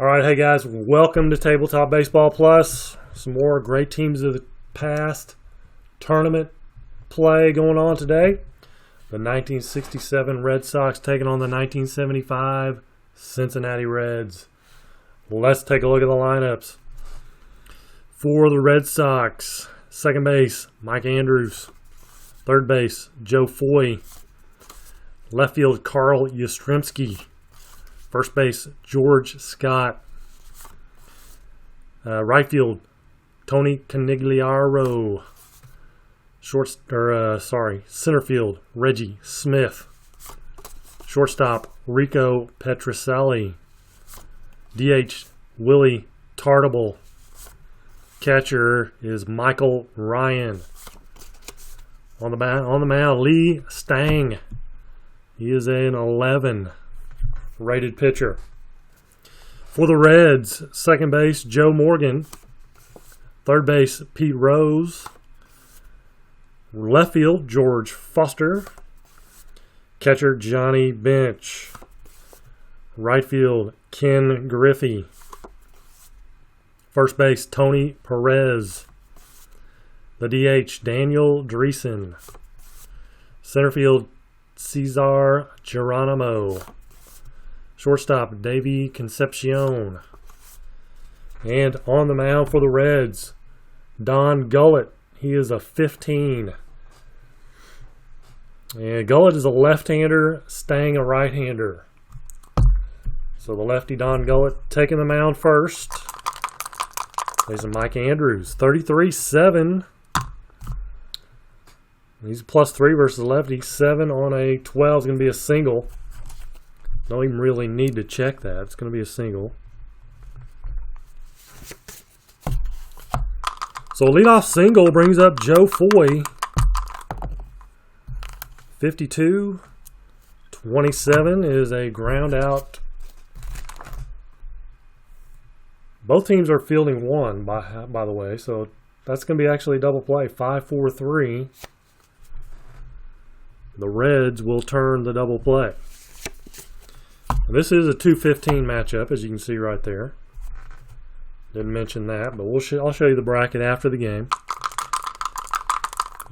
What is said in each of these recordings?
All right, hey guys, welcome to Tabletop Baseball Plus. Some more great teams of the past tournament play going on today. The 1967 Red Sox taking on the 1975 Cincinnati Reds. Let's take a look at the lineups. For the Red Sox, second base, Mike Andrews. Third base, Joe Foy. Left field, Carl Yastrzemski. First base, George Scott. Right field, Tony Conigliaro. Center field, Reggie Smith. Shortstop, Rico Petrocelli. DH, Willie Tartable. Catcher is Michael Ryan. On the mound, Lee Stang. He is an 11 rated pitcher. For the Reds, second base, Joe Morgan. Third base, Pete Rose. Left field, George Foster. Catcher, Johnny Bench. Right field, Ken Griffey. First base, Tony Perez. The DH, Daniel Dreesen. Center field, Cesar Geronimo. Shortstop, Davey Concepcion. And on the mound for the Reds, Don Gullett. He is a 15. And Gullett is a left-hander, Stang a right-hander. So the lefty Don Gullett taking the mound first. There's Mike Andrews, 33-7. He's a +3 versus the lefty. 7 on a 12 is going to be a single. Don't even really need to check that. It's going to be a single. So leadoff single brings up Joe Foy. 52-27 is a ground out. Both teams are fielding one, by the way. So that's going to be actually a double play. 5-4-3. The Reds will turn the double play. And this is a 2-15 matchup, as you can see right there. Didn't mention that, but I'll show you the bracket after the game.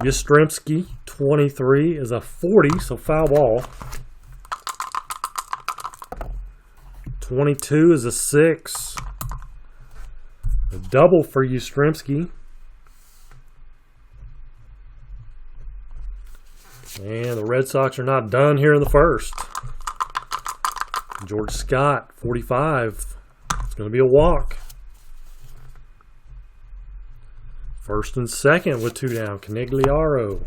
Yastrzemski, 23, is a 40, so foul ball. 22 is a 6. A double for Yastrzemski. And the Red Sox are not done here in the first. George Scott, 45. It's going to be a walk. First and second with 2 down. Conigliaro.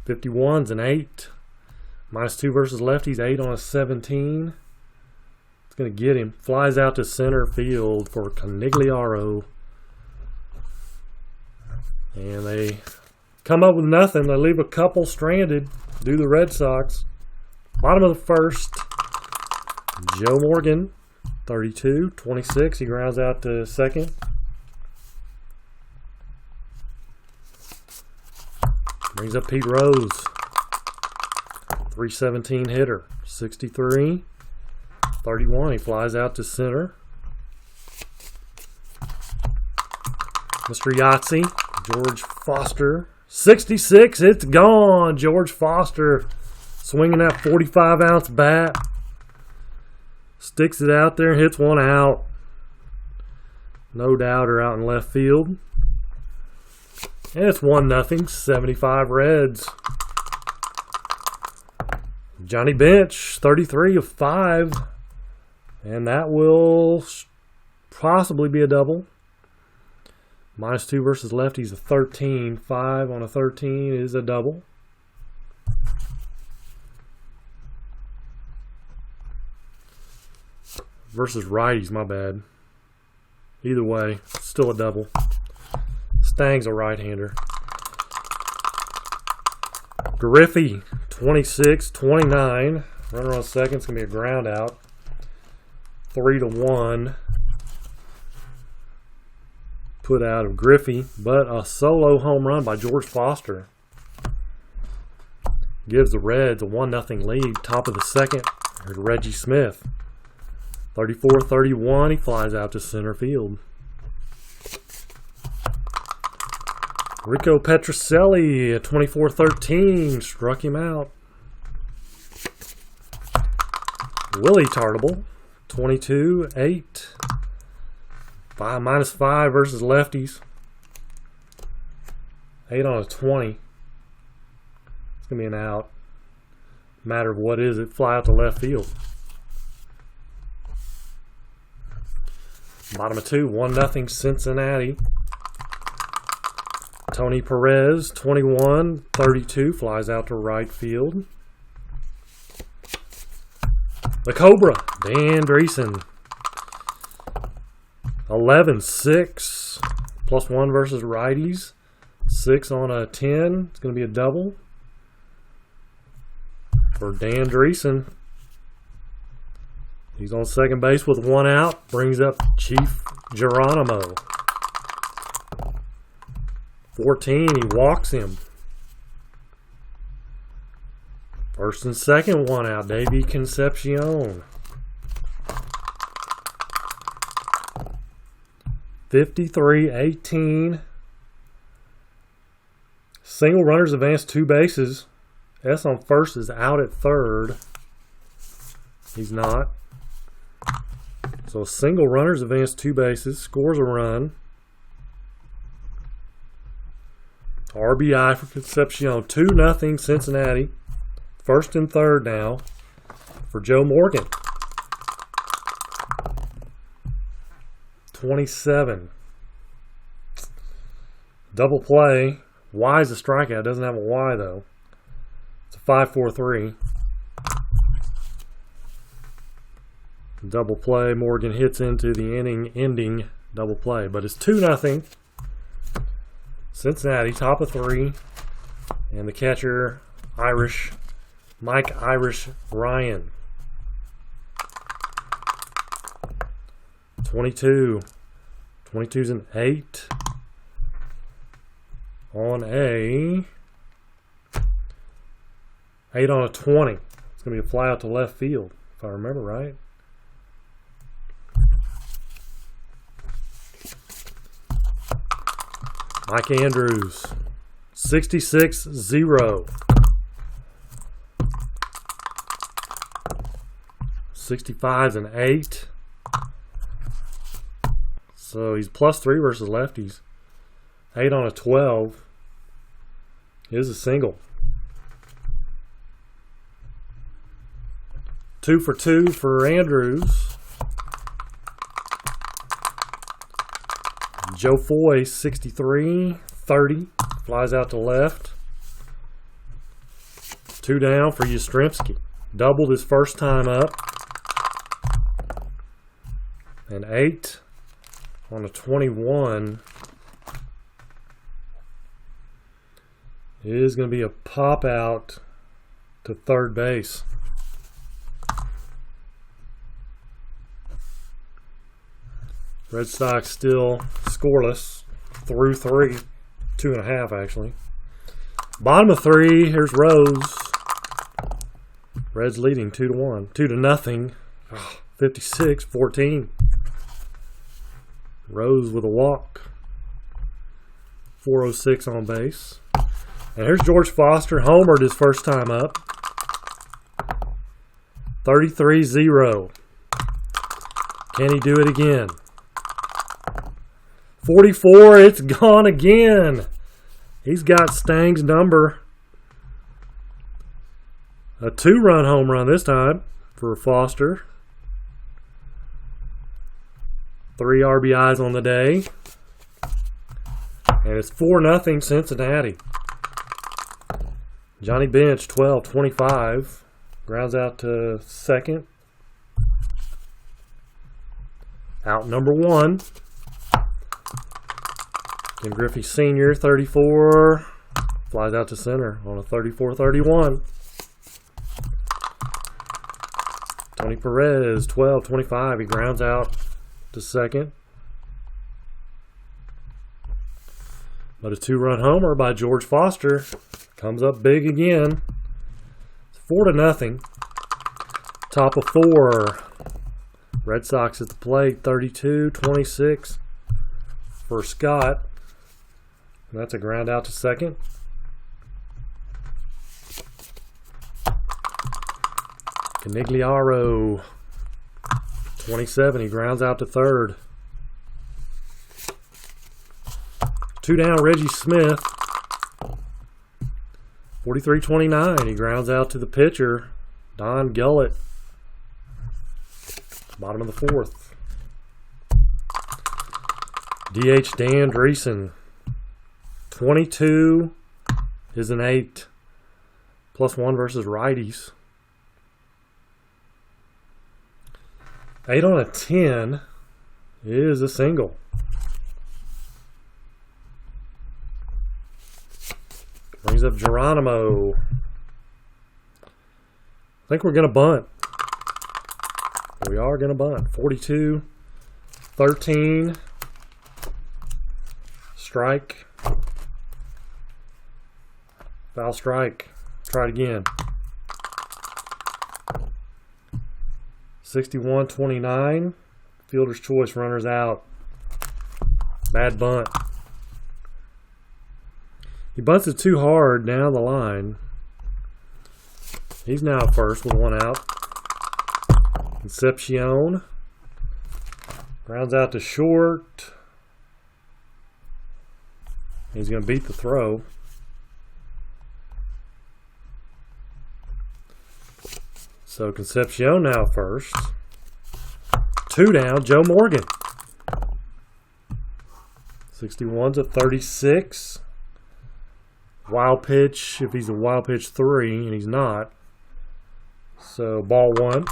51's an 8. -2 versus lefties. 8 on a 17. It's going to get him. Flies out to center field for Conigliaro. And they come up with nothing. They leave a couple stranded. Do the Red Sox. Bottom of the first, Joe Morgan, 32-26. He grounds out to second. Brings up Pete Rose, 317 hitter, 63-31. He flies out to center. Mr. Yahtzee, George Foster, 66, it's gone. George Foster swinging that 45-ounce bat. Sticks it out there and hits one out. No doubter out in left field. And it's 1-0, 75 Reds. Johnny Bench, 33 of 5. And that will possibly be a double. -2 versus lefties, a 13. 5 on a 13 is a double. Versus righties, my bad. Either way, still a double. Stang's a right-hander. Griffey, 26-29. Runner on second, it's going to be a ground out. 3-1. Put out of Griffey, but a solo home run by George Foster. gives the Reds a 1-0 lead. Top of the second, here's Reggie Smith. 34-31, he flies out to center field. Rico Petrocelli at 24-13 struck him out. Willie Tartable, 22-8. -5 versus lefties. 8 on a 20. It's going to be an out. Matter of what is it, fly out to left field. Bottom of 2, 1-0 Cincinnati. Tony Perez, 21-32, flies out to right field. The Cobra, Dan Dreesen. 11-6, +1 versus righties. 6 on a 10. It's going to be a double for Dan Dreesen. He's on second base with 1 out. Brings up Chief Geronimo. 14, he walks him. First and second, 1 out. Davey Concepcion. 53-18. Single runners advance 2 bases. S on first is out at third. He's not. So single runners advance 2 bases. Scores a run. RBI for Concepcion. 2-0 Cincinnati. First and third now for Joe Morgan. 27. Double play. Y is a strikeout. Doesn't have a Y though. It's a 5-4-3. Double play. Morgan hits into the inning ending double play. But it's 2-0. Cincinnati, top of 3. And the catcher, Mike Irish Ryan. 22. 22's an 8. On a 8 on a 20. It's going to be a fly out to left field, if I remember right. Mike Andrews, 66-0. 65's an 8. So he's +3 versus lefties. 8 on a 12 is a single. 2 for 2 for Andrews. Joe Foy, 63-30, flies out to left. 2 down for Yastrzemski. Doubled his first time up. And 8 on a 21 is going to be a pop out to third base. Red Sox still scoreless through 3, 2.5 actually. Bottom of 3, here's Rose. Reds leading 2-1, 2-0. 56-14. Rose with a walk. 406 on base. And here's George Foster, homered his first time up. 33-0. Can he do it again? 44, it's gone again. He's got Stang's number. A 2-run home run this time for Foster. 3 RBIs on the day. And it's 4-0 Cincinnati. Johnny Bench, 12-25. Grounds out to second. Out number 1. Ken Griffey Sr., 34. Flies out to center on a 34-31. Tony Perez, 12-25. He grounds out to second. But a 2-run homer by George Foster comes up big again. 4-0. Top of 4. Red Sox at the plate, 32-26 for Scott. And that's a ground out to second. Canigliaro, 27. He grounds out to third. 2 down, Reggie Smith. 43-29. He grounds out to the pitcher, Don Gullett. Bottom of the 4th. DH Dan Dreesen. 22 is an 8. +1 versus righties. 8 on a 10 is a single. Brings up Geronimo. I think we're going to bunt. We are going to bunt. 42-13. Strike. Foul strike. Try it again. 61-29. Fielder's choice, runners out. Bad bunt. He bunts it too hard down the line. He's now first with 1 out. Concepcion. Grounds out to short. He's going to beat the throw. So Concepcion now first. 2 down, Joe Morgan. 61's at 36. Wild pitch, if he's a wild pitch 3, and he's not. So ball 1.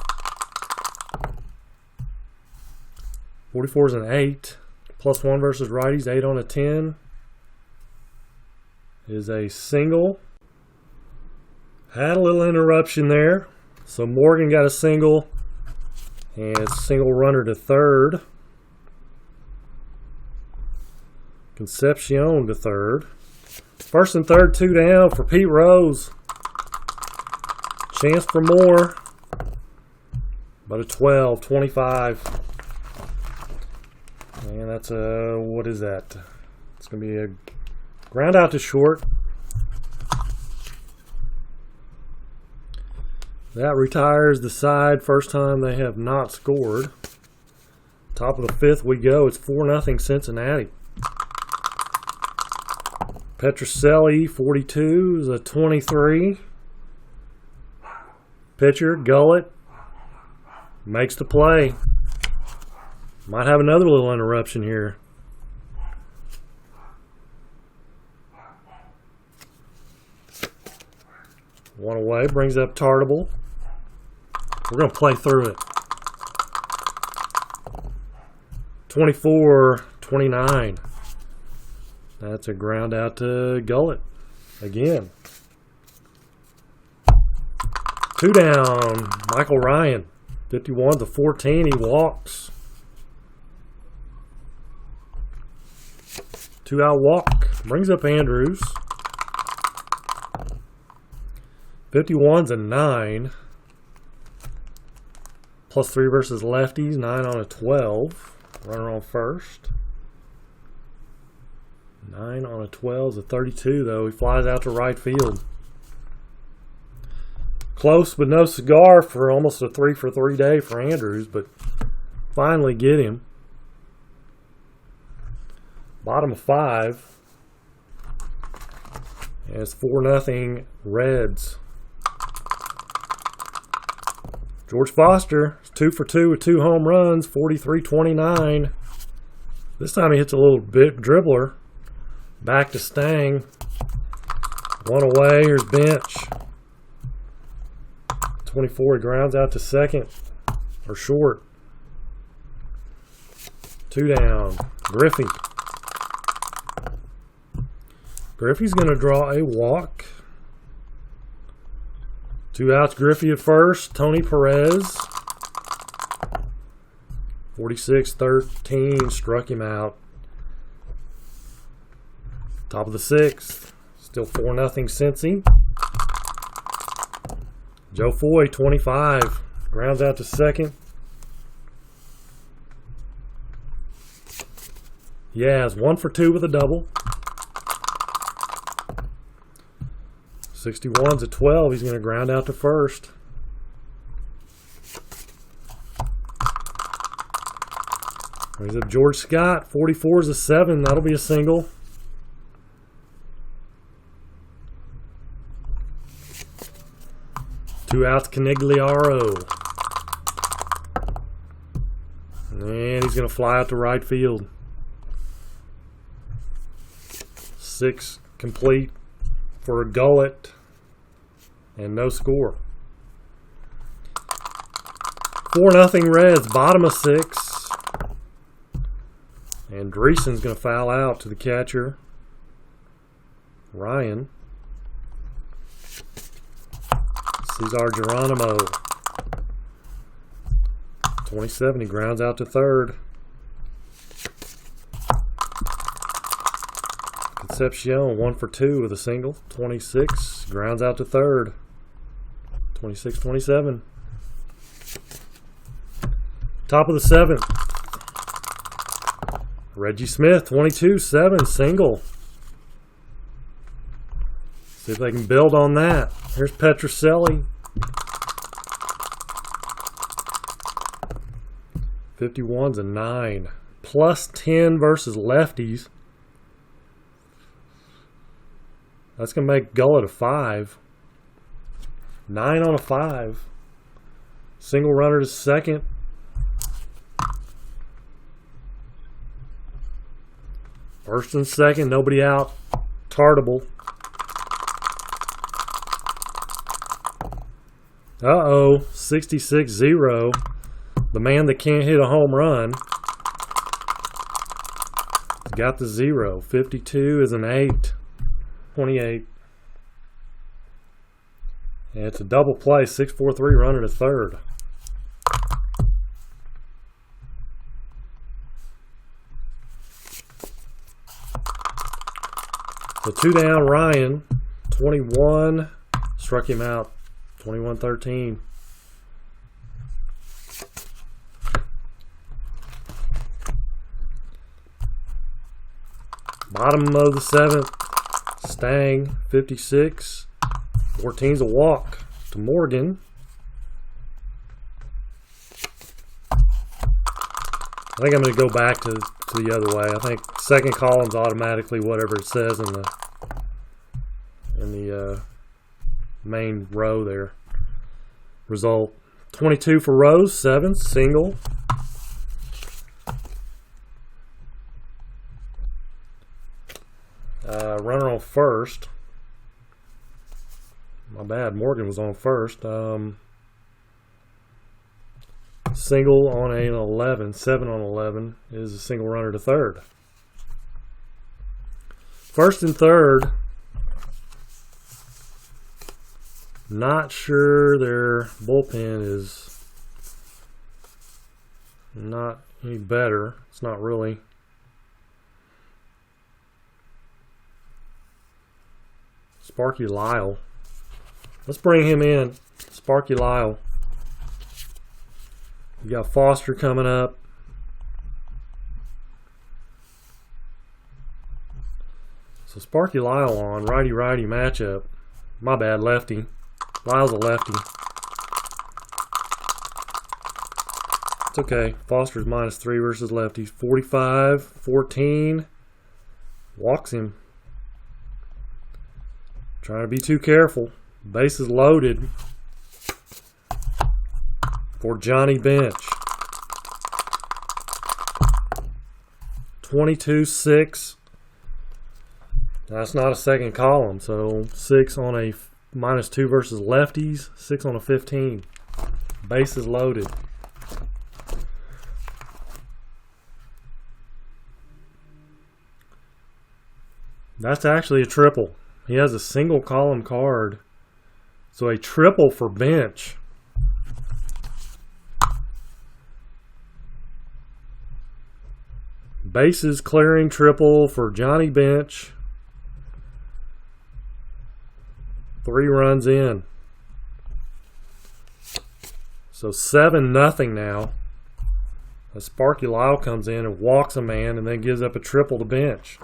44's an 8. +1 versus righties, 8 on a 10. Is a single. Had a little interruption there. So Morgan got a single. And single runner to third. Concepcion to third. First and third, 2 down for Pete Rose. Chance for more. But a 12-25. And that's a, what is that? It's going to be a ground out to short. That retires the side. First time they have not scored. Top of the 5th we go. It's 4-0 Cincinnati. Petrocelli, 42, is a 23. Pitcher, Gullett, makes the play. Might have another little interruption here. One away, brings up Tartable. We're going to play through it. 24-29. That's a ground out to Gullett again. 2 down, Michael Ryan. 51-14, he walks. 2 out walk, brings up Andrews. 51's a 9. +3 versus lefties, 9 on a 12. Runner on first. 9 on a 12 is a 32, though. He flies out to right field. Close, but no cigar for almost a 3-for-3 day for Andrews, but finally get him. Bottom of 5. And it's 4-0 Reds. George Foster is 2 for 2 with 2 home runs, 43-29. This time he hits a little bit dribbler. Back to Stang. 1 away. Here's Bench. 24. He grounds out to second. Or short. 2 down. Griffey. Griffey's going to draw a walk. 2 outs. Griffey at first. Tony Perez. 46-13. Struck him out. Top of the 6th. Still 4-0 Cincy. Joe Foy, 25. Grounds out to second. Yeah, it's 1 for 2 with a double. 61's at 12. He's going to ground out to first. Brings up George Scott. 44's a 7. That'll be a single. Two outs, Canigliaro. And he's going to fly out to right field. 6 complete for a gullet and no score. 4-0 Reds, bottom of 6. And Dreesen's going to foul out to the catcher, Ryan. Cesar Geronimo. 27, he grounds out to third. Concepcion, 1 for 2 with a single. 26, grounds out to third. 26-27. Top of the 7th. Reggie Smith, 22-7, single. See if they can build on that. Here's Petrocelli. 51's a 9. Plus 10 versus lefties. That's going to make Gullet a 5. 9 on a 5. Single runner to second. First and second, nobody out. Tartable. Uh-oh, 66-0. The man that can't hit a home run got the 0. 52 is an 8. 28. And it's a double play, 6-4-3 runner to third. So 2 down, Ryan. 21. Struck him out. 21-13. Bottom of the 7th. Stang, 56. 14's a walk to Morgan. I think I'm going to go back to the other way. I think second column's automatically whatever it says in the main row there. Result 22 for Rose, 7, single. Runner on first. My bad, Morgan was on first. Single on an 11, 7 on 11 is a single runner to third. First and third. Not sure their bullpen is not any better. It's not really. Sparky Lyle. Let's bring him in. Sparky Lyle. We got Foster coming up. So Sparky Lyle on righty-righty matchup. My bad, lefty. Lyle's a lefty. It's okay. Foster's -3 versus lefties. 45-14. Walks him. Trying to be too careful. Bases loaded for Johnny Bench. 22-6. That's not a second column, so 6 on a -2 versus lefties, 6 on a 15. Bases loaded. That's actually a triple. He has a single column card. So a triple for Bench. Bases clearing triple for Johnny Bench. 3 runs in. So 7-0 now. A Sparky Lyle comes in and walks a man and then gives up a triple to bench.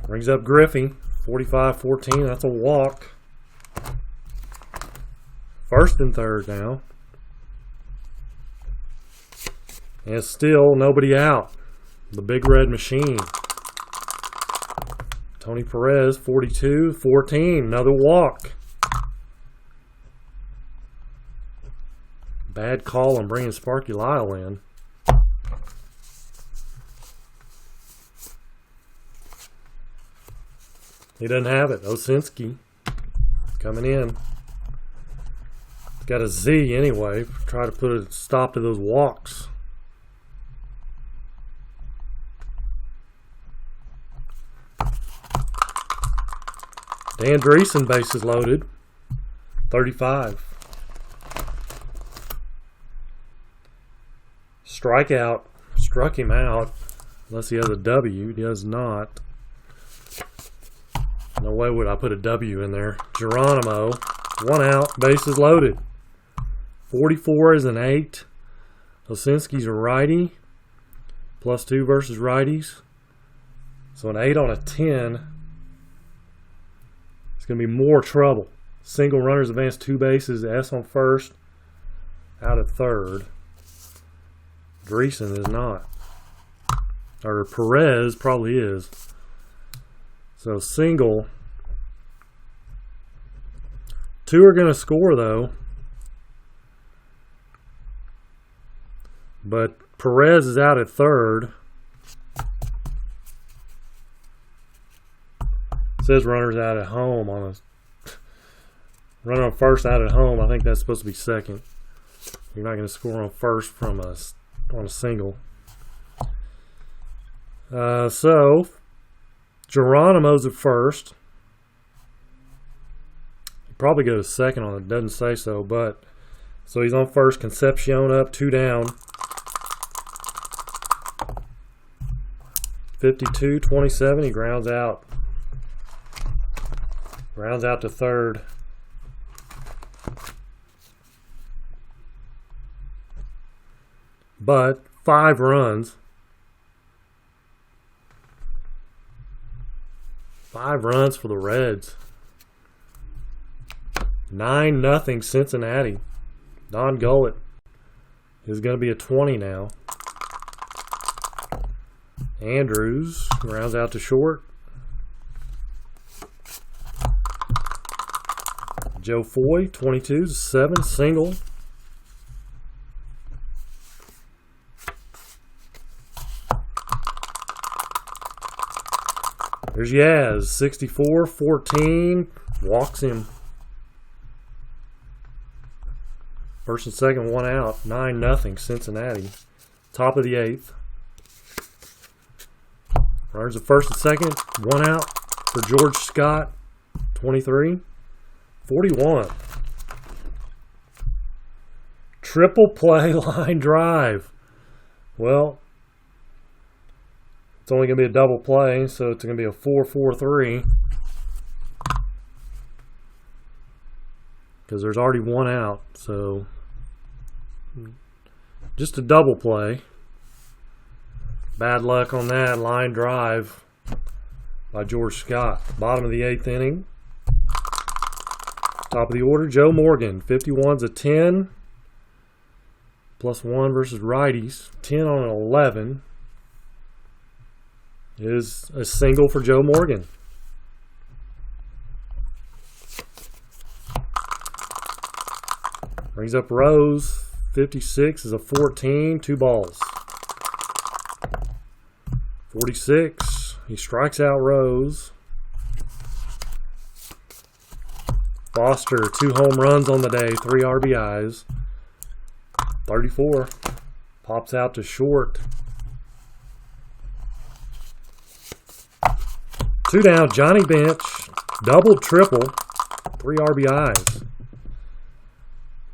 Brings up Griffey, 45-14. That's a walk. First and third now. And still nobody out. The Big Red Machine. Tony Perez, 42-14. Another walk. Bad call on bringing Sparky Lyle in. He doesn't have it. Osinski coming in. He's got a Z anyway. Try to put a stop to those walks. Dan Dreesen, bases loaded. 35. Strikeout. Struck him out. Unless he has a W. He does not. No way would I put a W in there. Geronimo. 1 out. Bases loaded. 44 is an 8. Osinski's a righty. +2 versus righties. So an 8 on a 10. It's going to be more trouble. Single runners advance 2 bases. S on first. Out at third. Dreesen is not. Or Perez probably is. So single. 2 are going to score though. But Perez is out at third. It says runners out at home on a runner on first out at home. I think that's supposed to be second. You're not going to score on first from on a single. So Geronimo's at first. He'd probably go to second on it. Doesn't say so, but so he's on first. Concepcion up, 2 down. 52-27. He grounds out. Grounds out to third. But 5 runs. 5 runs for the Reds. 9-0 Cincinnati. Don Gullett is going to be a 20 now. Andrews rounds out to short. Joe Foy, 22-7, single. There's Yaz, 64-14, walks him. First and second, 1 out, 9-0 Cincinnati. Top of the 8th. Runners at first and second, 1 out for George Scott, 23-41. Triple play line drive. Well, it's only going to be a double play, so it's going to be a 4-4-3. Because there's already 1 out, so just a double play. Bad luck on that line drive by George Scott. Bottom of the 8th inning. Top of the order, Joe Morgan. 51's a 10. +1 versus righties. 10 on an 11 is a single for Joe Morgan. Brings up Rose. 56 is a 14. 2 balls. 46. He strikes out Rose. Foster, 2 home runs on the day, 3 RBIs. 34. Pops out to short. 2 down, Johnny Bench. Double, triple. 3 RBIs.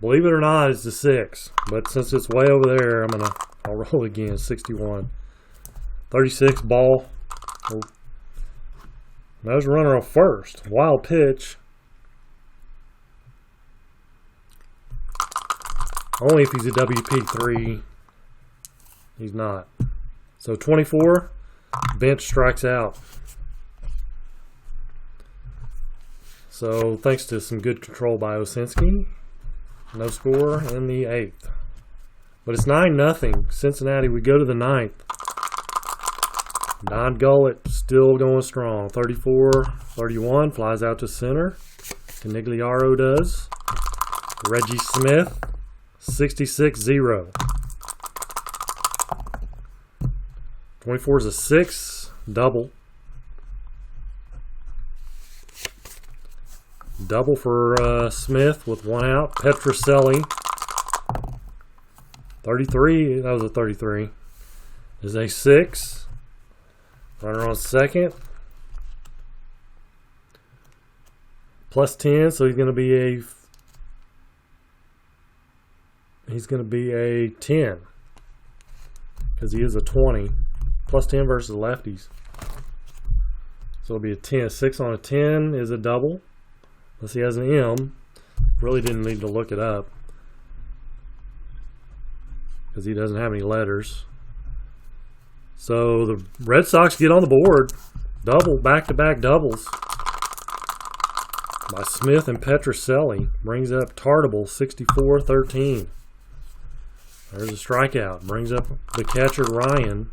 Believe it or not, it's the 6. But since it's way over there, I'll roll again. 61. 36 ball. There's a runner on first. Wild pitch. Only if he's a WP3. He's not. So 24, bench strikes out. So thanks to some good control by Osinski, no score in the 8th. But it's 9-0 Cincinnati. We go to the 9th. Don Gullett still going strong. 34-31, flies out to center. Canigliaro does. Reggie Smith, 66-0. 24 is a 6, double. Double for Smith with one out. Petroselli, 33, that was a 33, is a 6. Runner on second. Plus 10, so he's going to be a 10 because he is a 20. Plus 10 versus lefties. So it'll be a 10. 6 on a 10 is a double. Unless he has an M. Really didn't need to look it up because he doesn't have any letters. So the Red Sox get on the board. Double, back-to-back doubles by Smith and Petroselli. Brings up Tartable, 64-13. There's a strikeout. Brings up the catcher, Ryan.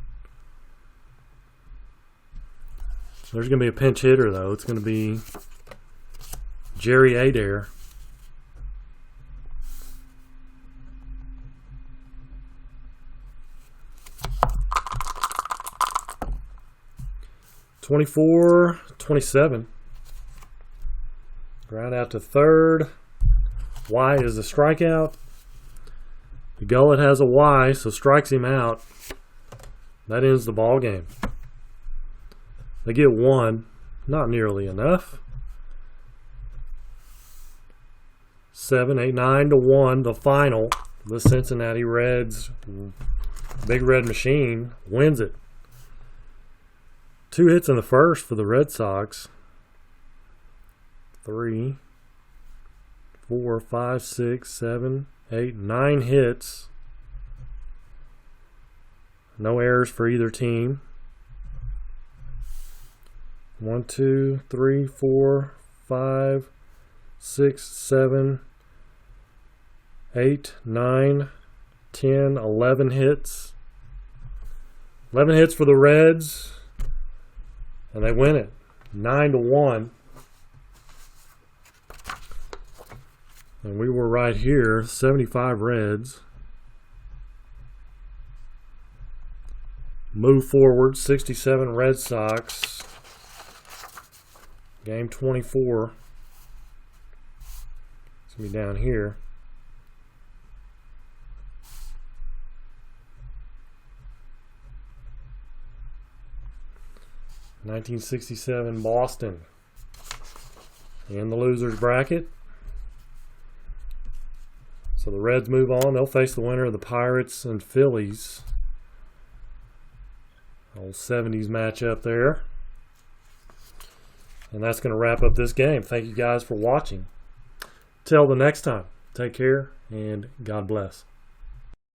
There's going to be a pinch hitter, though. It's going to be Jerry Adair. (24-27). Ground out to third. Y is a strikeout. The Gullett has a Y, so strikes him out. That ends the ball game. They get one, not nearly enough. 7, 8, 9-1, the final. The Cincinnati Reds, Big Red Machine, wins it. 2 hits in the first for the Red Sox. 3, 4, 5, 6, 7, 8, 9 hits. No errors for either team. 1, 2, 3, 4, 5, 6, 7, 8, 9, 10, 11 hits. 11 hits for the Reds. And they win it. 9-1. And we were right here. 75 Reds. Move forward. 67 Red Sox. Game 24. It's going to be down here. (1967) Boston in the losers bracket. So the Reds move on. They'll face the winner of the Pirates and Phillies. Old 70s matchup there. And that's going to wrap up this game. Thank you guys for watching. Till the next time, take care and God bless.